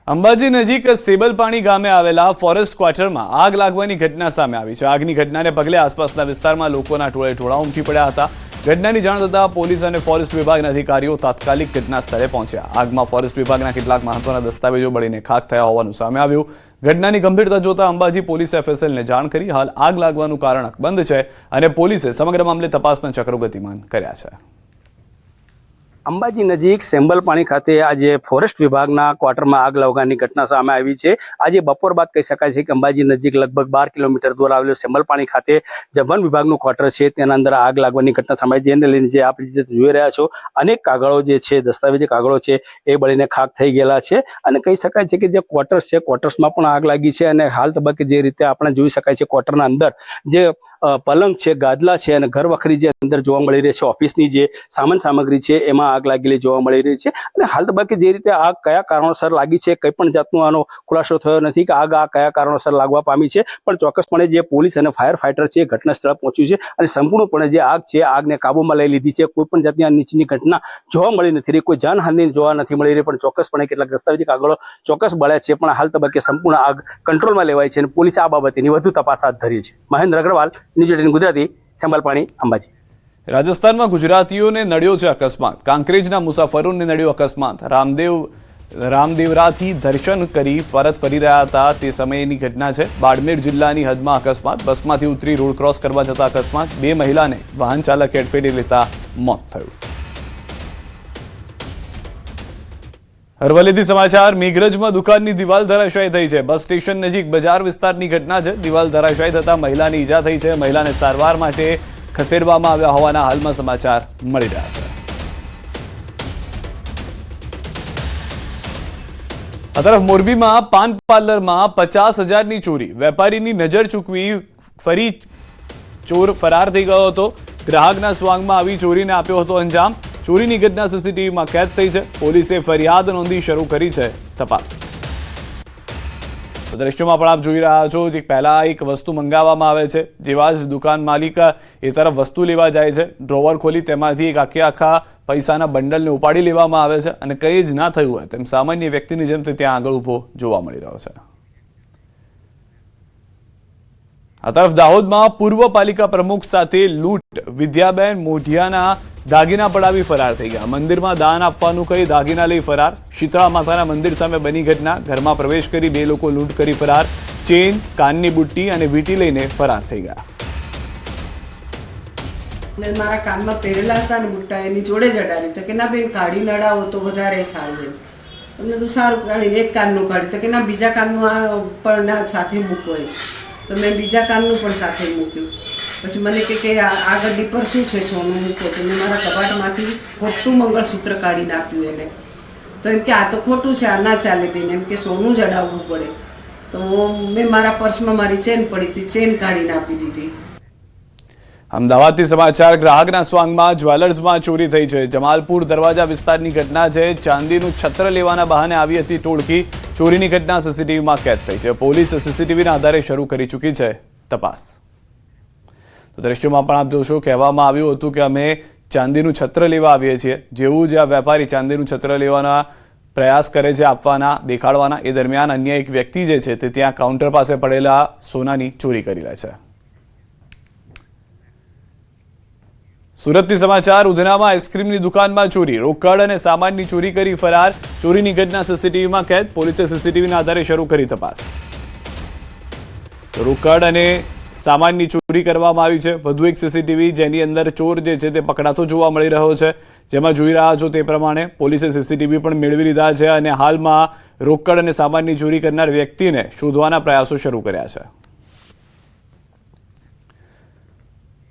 અંબાજી નજીક સેબલપાણી ગામે આવેલા ફોરેસ્ટ ક્વાર્ટરમાં આગ લાગવાની ઘટના સામે આવી છે। આગની ઘટનાને પગલે આસપાસના વિસ્તારમાં લોકોના ટોળે ઉમટી પડ્યા હતા। ઘટનાની જાણ થતાં પોલીસ અને ફોરેસ્ટ વિભાગના અધિકારીઓ તાત્કાલિક ઘટના સ્થળે પહોંચ્યા। આગમાં ફોરેસ્ટ વિભાગના કેટલાક મહત્વના દસ્તાવેજો બળીને ખાખ થયા હોવાનું સામે આવ્યું। ઘટનાની ગંભીરતા જોતા અંબાજી પોલીસે એફએસએલને જાણ કરી હાલ આગ લાગવાનું કારણ અકબંધ છે અને પોલીસે સમગ્ર મામલે તપાસના ચક્રો ગતિમાન કર્યા છે। અંબાજી નજીક સેમ્બલપાણી ખાતે આજે ફોરેસ્ટ વિભાગના ક્વાર્ટરમાં આગ લાગવાની ઘટના સામે આવી છે। આજે બપોર બાદ કહી શકાય છે કે અંબાજી નજીક લગભગ 12 કિલોમીટર દૂર આવેલું સેમ્બલપાણી ખાતે જે વન વિભાગનું ક્વાર્ટર છે તેના અંદર આગ લાગવાની ઘટના સામે આવી, જેને લઈને જે આપણે જોઈ રહ્યા છો અનેક કાગળો જે છે, દસ્તાવેજી કાગળો છે એ બળીને ખાખ થઈ ગયેલા છે અને કહી શકાય છે કે જે ક્વાર્ટર્સ છે ક્વાર્ટર્સમાં પણ આગ લાગી છે અને હાલ તબક્કે જે રીતે આપણે જોઈ શકાય છે ક્વાર્ટરના અંદર જે પલંગ છે, ગાદલા છે અને ઘર વખરી જે અંદર જોવા મળી રહી છે, ઓફિસની જે સામાન સામગ્રી છે એમાં આગ લાગેલી જોવા મળી રહી છે અને હાલ તબક્કે જે રીતે આગ કયા કારણોસર લાગી છે કંઈ પણ જાતનો આનો ખુલાસો થયો નથી કે આગ કયા કારણોસર લાગવા પામી છે, પણ ચોક્કસપણે જે પોલીસ અને ફાયર ફાઈટર છે ઘટના સ્થળ પહોંચ્યું છે અને સંપૂર્ણપણે જે આગ છે આગને કાબૂમાં લઈ લીધી છે। કોઈ પણ જાતની નીચેની ઘટના જોવા મળી નથી રહી, કોઈ જાનહાનિ જોવા નથી મળી રહી, પણ ચોક્કસપણે કેટલાક દસ્તાવેજી કાગળો ચોક્કસ બળ્યા છે, પણ હાલ તબક્કે સંપૂર્ણ આગ કંટ્રોલમાં લેવાય છે અને પોલીસે આ બાબતેની વધુ તપાસ હાથ ધરી છે। મહેન્દ્ર અગ્રવાલ, ન્યૂઝ 18 ગુજરાતી, સેમ્બલપાણી, અંબાજી। રાજસ્થાનમાં ગુજરાતીઓને નડ્યો છે અકસ્માત। કાંકરેજના મુસાફરોને નડ્યો અકસ્માત। રામદેવરાથી દર્શન કરી પરત ફરી રહ્યા હતા તે સમયની ઘટના છે। બાડમેર જિલ્લાની હદમાં અકસ્માત। બસમાંથી ઉતરી રોડ ક્રોસ કરવા જતા અકસ્માત, 2 મહિલાને વાહન ચાલકે અડફેટે લેતા મોત થયું। અરવલ્લીથી સમાચાર। મેઘરજમાં દુકાનની દિવાલ ધરાશાયી થઈ છે। બસ સ્ટેશન નજીક બજાર વિસ્તારની ઘટના છે। દિવાલ ધરાશાયી થતા મહિલાને ઈજા થઈ છે। મહિલાને સારવાર માટે ખસેડવામાં આવ્યા હોવાના હાલમાં સમાચાર મળી રહ્યા છે। આ તરફ મોરબીમાં પાન પાર્લરમાં 50,000ની ચોરી। વેપારીની નજર ચૂકવી ફરી ચોર ફરાર થઈ ગયો હતો। ગ્રાહકના સ્વાંગમાં આવી ચોરીને આપ્યો હતો અંજામ। ચોરીની ઘટના સીસીટીવીમાં કેદ થઈ છે। પોલીસે ફરિયાદ નોંધી શરૂ કરી છે તપાસ। દ્રશ્યોમાં પણ આપ જોઈ રહ્યા છો જે પહેલા એક વસ્તુ મંગાવવામાં આવે છે, જેવા જ દુકાન માલિક એ તરફ વસ્તુ લેવા જાય છે, ડ્રોવર ખોલી તેમાંથી એક આખા પૈસાના બંડલને ઉપાડી લેવામાં આવે છે અને કંઈ જ ના થયું હોય તેમ સામાન્ય વ્યક્તિની જેમ તે ત્યાં આગળ ઊભો જોવા મળી રહ્યો છે। આ તરફ દાહોદમાં પૂર્વ પાલિકા પ્રમુખ સાથે લૂંટ। વિદ્યાબેન મોઢિયાના દાગીના પડાવી ફરાર થઈ ગયા। મંદિરમાં દાન આપવાનું કહી દાગીના લઈ ફરાર। શીતળા માતાના મંદિર સામે બની ઘટના। ઘરમાં પ્રવેશ કરી 2 લોકો લૂંટ કરી ફરાર। ચેન, કાનની બુટ્ટી અને વીંટી લઈને ફરાર થઈ ગયા। મારા કાનમાં પહેરેલા હતા અને બુટ્ટા એની જોડે જ અડાડી તો કે ના બેન કાઢી નડાવો તો વધારે સારું એમ। તમને તો સારું કાઢીને એક કાનનું કાઢી તો કે ના બીજા કાનનું પણ સાથે મૂકવો એમ, તો મેં બીજા કાનનું પણ સાથે મૂક્યું। પછી મને કે આ ગड्डी પર શું છે સોનું મૂકો, તો મેં મારા કબાટમાંથી ખોટું મંગળસૂત્ર કાઢી નાખ્યું એને। તો એમ કે આ તો ખોટું છે, આ ના ચાલે બેન, એમ કે સોનું જ અડાવવું પડે। તો મેં મારા પર્સમાં મારી ચેન પડી હતી, ચેન કાઢીને આપી દીધી। અમદાવાદથી સમાચાર। ગ્રાહકના સ્વાંગમાં જ્વેલર્સમાં ચોરી થઈ છે। જમાલપુર દરવાજા વિસ્તારની ઘટના છે। ચાંદીનું છત્ર લેવાના બહાને આવી હતી ટોળકી। ચોરીની ઘટના સીસીટીવીમાં કેદ થઈ છે। પોલીસ સીસીટીવીના આધારે શરૂ કરી ચૂકી છે તપાસ। તો દ્રશ્યોમાં પણ આપ જોશો કહેવામાં આવ્યું હતું કે અમે ચાંદીનું છત્ર લેવા આવીએ છીએ। જેવું જ આ વેપારી ચાંદીનું છત્ર લેવાના પ્રયાસ કરે છે, આપવાના, દેખાડવાના, એ દરમિયાન અન્ય એક વ્યક્તિ જે છે તે ત્યાં કાઉન્ટર પાસે પડેલા સોનાની ચોરી કરી લે છે। સુરતથી સમાચાર। ઉધનામાં આઈસ્ક્રીમની દુકાનમાં ચોરી। રોકડ અને સામાનની ચોરી કરી ફરાર। ચોરીની ઘટના સીસીટીવીમાં કેદ। પોલીસે સીસીટીવીના આધારે શરૂ કરી તપાસ। રોકડ અને સામાનની ચોરી કરવામાં આવી છે। વધુ એક સીસીટીવી જેની અંદર ચોર જે છે તે પકડાતો જોવા મળી રહ્યો છે। જેમાં જોઈ રહ્યા છો તે પ્રમાણે પોલીસે સીસીટીવી પણ મેળવી લીધા છે અને હાલમાં રોકડ અને સામાનની ચોરી કરનાર વ્યક્તિને શોધવાના પ્રયાસો શરૂ કર્યા છે।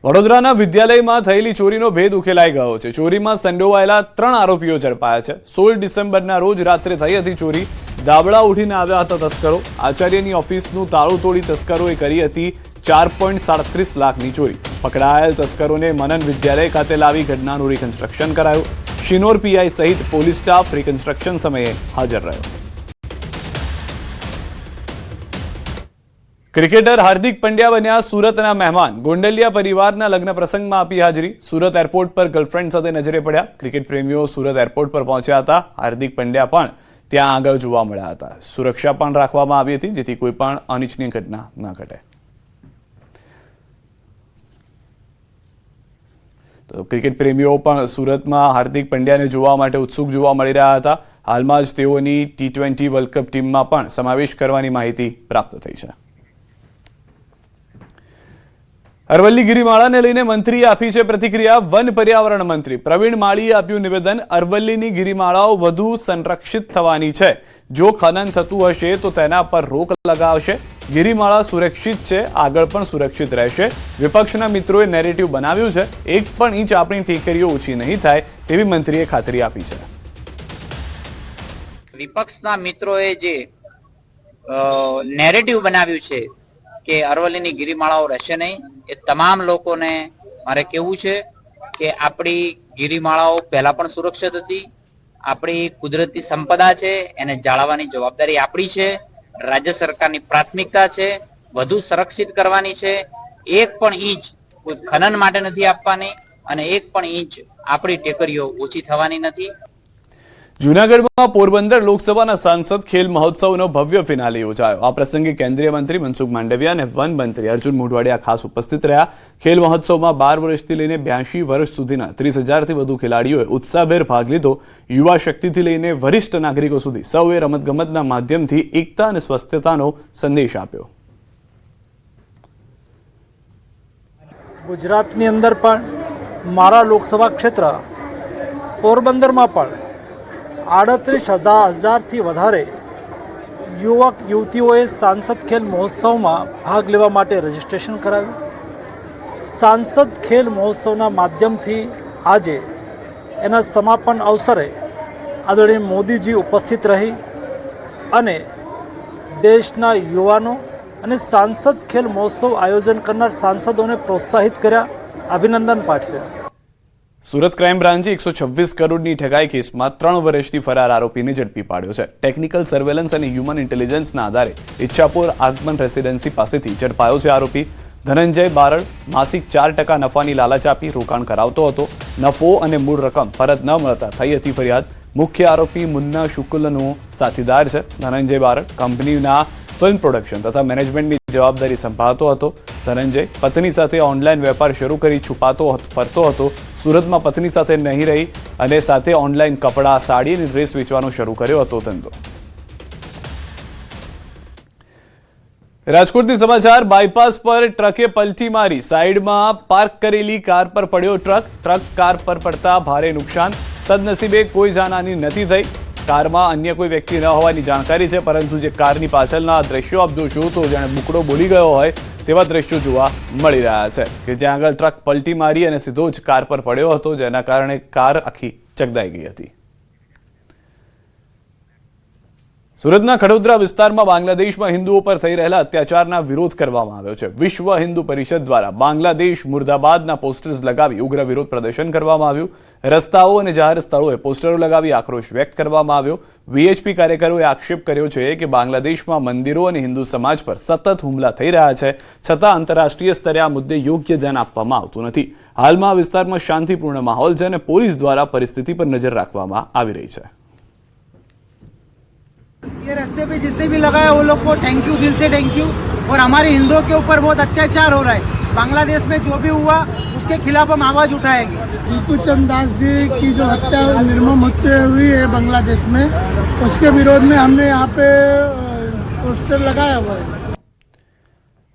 વડોદરાના વિદ્યાલયમાં થયેલી ચોરીનો ભેદ ઉકેલાઈ ગયો છે। ચોરીમાં સંડોવાયેલા 3 આરોપીઓ ઝડપાયા છે। 16 ડિસેમ્બરના રોજ રાત્રે થઈ હતી ચોરી। દાબડા ઉઠીને આવ્યા હતા તસ્કરો। આચાર્યની ઓફિસનું તાળું તોડી તસ્કરોએ કરી હતી 4.37 લાખની ચોરી। પકડાયેલ તસ્કરોને મનન વિદ્યાલય ખાતે લાવી ઘટનાનું રિકન્સ્ટ્રક્શન કરાયું। શિનોર પીઆઈ સહિત પોલીસ સ્ટાફ રિકન્સ્ટ્રક્શન સમયે હાજર રહ્યો। ક્રિકેટર હાર્દિક પંડ્યા બન્યા સુરતના મહેમાન। ગોંડલિયા પરિવારના લગ્ન પ્રસંગમાં આપી હાજરી। સુરત એરપોર્ટ પર ગર્લફ્રેન્ડ સાથે નજરે પડ્યા। ક્રિકેટ પ્રેમીઓ સુરત એરપોર્ટ પર પહોંચ્યા હતા। હાર્દિક પંડ્યા પણ ત્યાં આગળ જોવા મળ્યા હતા. સુરક્ષા પણ રાખવામાં આવી હતી જેથી કોઈ પણ અનિચ્છનીય ઘટના ન ઘટે. તો ક્રિકેટ પ્રેમીઓ પણ સુરતમાં હાર્દિક પંડ્યાને જોવા માટે ઉત્સુક જોવા મળી રહ્યા હતા. હાલમાં જ તેઓની T20 વર્લ્ડ કપ ટીમમાં પણ સમાવેશ કરવાની માહિતી પ્રાપ્ત થઈ છે. અરવલ્લી ગિરિમાળાને લઈને મંત્રીએ આપી છે પ્રતિક્રિયા. વન પર્યાવરણ મંત્રી પ્રવીણ માળીએ આપ્યું નિવેદન. અરવલ્લીની ગિરિમાળાઓ વધુ સંરક્ષિત થવાની છે. જો ખનન થતું હશે તો તેના પર રોક લગાવશે. ગિરિમાળા સુરક્ષિત છે, આગળ પણ સુરક્ષિત રહેશે. વિપક્ષના મિત્રોએ નેરેટિવ બનાવ્યું છે. એક પણ ઇંચ આપણી ટેકરીઓ ઓછી નહીં થાય તેવી મંત્રીએ ખાતરી આપી છે. વિપક્ષના મિત્રોએ જે નેરેટિવ બનાવ્યું છે કે અરવલ્લીની ગિરિમાળાઓ રહેશે નહીં, એ તમામ લોકોને મારે કહેવું છે કે આપણી ગિરિમાળાઓ પહેલા પણ સુરક્ષિત હતી. આપણી કુદરતી સંપદા છે, એને જાળવવાની જવાબદારી આપણી છે. રાજ્ય સરકારની પ્રાથમિકતા છે, વધુ સુરક્ષિત કરવાની છે. એક પણ ઇંચ કોઈ ખનન માટે નથી આપવાની અને એક પણ ઇંચ આપણી ટેકરીઓ ઓછી થવાની નથી. જૂનાગઢમાં પોરબંદર લોકસભાના સાંસદ ખેલ મહોત્સવનો ભવ્ય ફિનાલે યોજાયો. આ પ્રસંગે કેન્દ્રીય મંત્રી મનસુખ માંડવિયા અને વન મંત્રી અર્જુન મોઢવાડિયા ખાસ ઉપસ્થિત રહ્યા. ખેલ મહોત્સવમાં 12 વર્ષથી લઈને 82 વર્ષ સુધીના 30,000થી વધુ ખેલાડીઓએ ઉત્સાહભેર ભાગ લીધો. યુવા શક્તિથી લઈને વરિષ્ઠ નાગરિકો સુધી સૌએ રમતગમતના માધ્યમથી એકતા અને સ્વસ્થતાનો સંદેશ આપ્યો. ગુજરાતની અંદર પણ મારા લોકસભા ક્ષેત્ર પોરબંદરમાં પણ 38,000થી વધારે યુવક યુવતીઓએ સાંસદ ખેલ મહોત્સવમાં ભાગ લેવા માટે રજીસ્ટ્રેશન કરાવ્યું. સાંસદ ખેલ મહોત્સવના માધ્યમથી આજે એના સમાપન અવસરે આદરણીય મોદીજી ઉપસ્થિત રહી અને દેશના યુવાનો અને સાંસદ ખેલ મહોત્સવ આયોજન કરનાર સાંસદોને પ્રોત્સાહિત કર્યા, અભિનંદન પાઠવ્યા. સુરત ક્રાઇમ બ્રાન્ચે 126 કરોડની ઠગાઈ કેસમાં 3 વર્ષથી ફરાર આરોપીને ઝડપી પાડ્યો છે. ટેકનિકલ સર્વેલન્સ અને હ્યુમન ઇન્ટેલિજન્સના આધારે ઈચ્છાપુર આગમન રેસિડેન્સી પાસેથી ઝડપાયો છે આરોપી. ધનંજય બારડ માસિક 4% નફાની લાલચ આપી રોકાણ કરાવતો હતો. નફો અને મૂળ રકમ પરત ન મળતા થઈ હતી ફરિયાદ. મુખ્ય આરોપી મુન્ના શુક્લનો સાથીદાર છે. ધનંજય બારડ કંપનીના ફિલ્મ પ્રોડક્શન તથા મેનેજમેન્ટની જવાબદારી સંભાળતો હતો. ધનંજય પત્ની સાથે ઓનલાઈન વેપાર શરૂ કરી છુપાતો ફરતો હતો. સુરતમાં પત્ની સાથે નહીં રહી અને સાથે ઓનલાઈન કપડાં, સાડી અને ડ્રેસ વેચવાનો શરૂ કર્યો હતો ધંધો. રાજકોટથી સમાચાર. બાયપાસ પર ટ્રકે પલટી મારી સાઈડમાં પાર્ક કરેલી કાર પર પડ્યો ટ્રક કાર પર પડતા ભારે નુકસાન. સદનસીબે કોઈ જાનહાની નથી થઈ. કારમાં અન્ય કોઈ વ્યક્તિ ન હોવાની જાણકારી છે, પરંતુ જે કારની પાછળના દ્રશ્યો આપ જોશો તો જાણે બુકડો બોલી ગયો હોય તેવા દ્રશ્યો જોવા મળી રહ્યા છે કે જ્યાં આગળ ટ્રક પલટી મારી અને સીધો જ કાર પર પડ્યો હતો, જેના કારણે કાર આખી ચગદાઈ ગઈ હતી. સુરતના ખડોદરા વિસ્તારમાં બાંગ્લાદેશમાં હિન્દુઓ પર થઈ રહેલા અત્યાચારના વિરોધ કરવામાં આવ્યો છે. વિશ્વ હિન્દુ પરિષદ દ્વારા બાંગ્લાદેશ મુર્દાબાદના પોસ્ટર્સ લગાવી ઉગ્ર વિરોધ પ્રદર્શન કરવામાં આવ્યું. રસ્તાઓ અને જાહેર સ્થળોએ પોસ્ટરો લગાવી આક્રોશ વ્યક્ત કરવામાં આવ્યો. વીએચપી કાર્યકરોએ આક્ષેપ કર્યો છે કે બાંગ્લાદેશમાં મંદિરો અને હિન્દુ સમાજ પર સતત હુમલા થઈ રહ્યા છે, છતાં આંતરરાષ્ટ્રીય સ્તરે આ મુદ્દે યોગ્ય ધ્યાન આપવામાં આવતું નથી. હાલમાં આ વિસ્તારમાં શાંતિપૂર્ણ માહોલ છે અને પોલીસ દ્વારા પરિસ્થિતિ પર નજર રાખવામાં આવી રહી છે. ये रास्ते पे जिसने भी लगाया वो लोग को थैंक यू, दिल से थैंक यू. और हमारे हिंदुओं के ऊपर बहुत अत्याचार हो रहा है. बांग्लादेश में जो भी हुआ उसके खिलाफ हम आवाज उठाएंगे. टीपू दास जी की जो हत्या निर्मम हत्या हुई है बांग्लादेश में, उसके विरोध में हमने यहाँ पे पोस्टर लगाया हुआ है.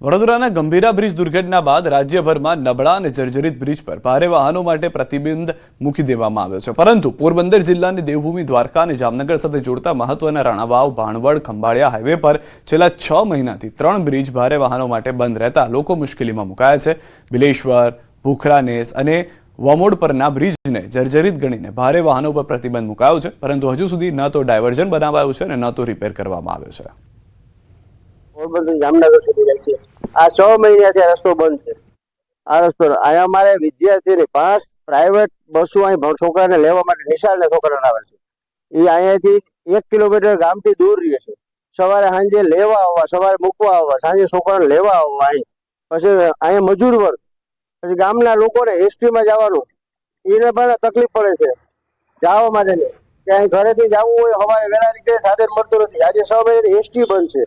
વડોદરાના ગંભીરા બ્રિજ દુર્ઘટના બાદ રાજ્યભરમાં નબળા અને જર્જરિત બ્રિજ પર ભારે વાહનો માટે પ્રતિબંધ મૂકી દેવામાં આવ્યો છે, પરંતુ પોરબંદર જિલ્લાની દેવભૂમિ દ્વારકા અને જામનગર સાથે જોડતા મહત્વના રાણાવાવ, ભાણવડ, ખંભાળિયા હાઈવે પર છેલ્લા 6 મહિનાથી 3 બ્રિજ ભારે વાહનો માટે બંધ રહેતા લોકો મુશ્કેલીમાં મુકાયા છે. બિલેશ્વર, ભૂખરાનેસ અને વમોડ પરના બ્રિજને જર્જરિત ગણીને ભારે વાહનો પર પ્રતિબંધ મુકાયો છે, પરંતુ હજુ સુધી ન તો ડાયવર્ઝન બનાવાયું છે અને ન તો રિપેર કરવામાં આવ્યો છે. પોરબંદર જામનગર સુધી જાય છે. આ 6 મહિનાથી આ રસ્તો બંધ છે. આ રસ્તો અહીંયા અમારે વિદ્યાર્થીઓને 5 પ્રાઇવેટ બસો અહીં છોકરાને લેવા માટે નિશાળના છોકરાને આવે છે. એ અહીંયાથી 1 કિલોમીટર ગામથી દૂર રહે છે. સવારે સાંજે લેવા આવવા, સવારે મૂકવા આવવા, સાંજે છોકરાને લેવા આવવા. અહીં પછી અહીંયા મજૂર વર્ગ, પછી ગામના લોકોને એસટીમાં જવાનું એને પણ તકલીફ પડે છે જવા માટેની. કે અહીં ઘરેથી જવું હોય સવારે વહેલા નીકળે સાધન મળતું નથી. આજે 6 મહિનાથી એસટી બંધ છે.